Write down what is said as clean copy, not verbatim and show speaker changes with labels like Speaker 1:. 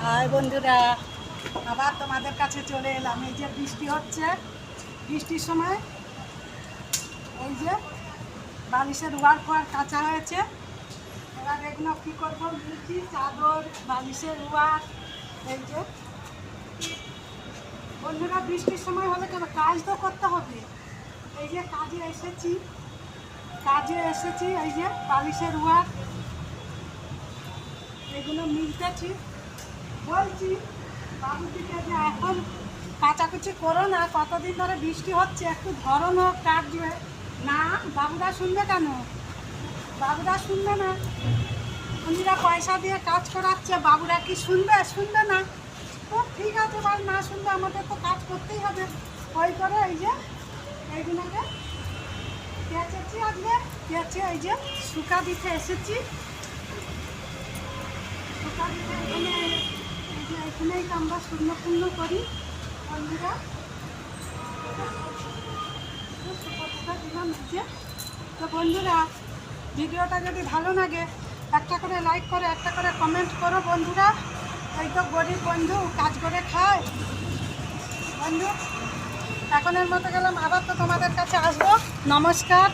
Speaker 1: High বন্ধুরা, আবার তোমাদের কাছে চলে এলাম। এই যে বৃষ্টি হচ্ছে, বৃষ্টির সময় এই যে বালিশের ওয়ার কাঁচা হয়েছে। এবার এগুলো কী করবো, মিলছি চাদর, বালিশের ওয়ার। এই যে বন্ধুরা, বৃষ্টির সময় হলে কেন, কাজ তো করতে হবে। এই যে কাজে এসেছি, এই যে বালিশের ওয়ার এগুলো মিলতেছি। বলছি বাবুদিকে যে এখন কাচাকুচি করো না, কতদিন ধরে বৃষ্টি হচ্ছে, একটু ধরন হোক কাজ দিয়ে। না, বাবুরা শুনবে কেন? বাবুরা শুনবে না। উনিরা পয়সা দিয়ে কাজ করাচ্ছে, বাবুরা কি শুনবে না? তো ঠিক আছে ভাই, না শুনবে, আমাদের তো কাজ করতেই হবে। ওই করে এই যে এইগুলোকে কেচেছি, আজকে কেচে এই যে শুকা দিতে এসেছি। শুকা দিতে এখানেই আমরা শূন্য করি বন্ধুরা। দিলাম এই যে। তো বন্ধুরা, ভিডিওটা যদি ভালো লাগে একটা করে লাইক করো, একটা করে কমেন্ট করো বন্ধুরা। এই তো গরিব বন্ধু কাজ করে খায় বন্ধু। এখনের মতো গেলাম, আবার তো তোমাদের কাছে আসবো। নমস্কার।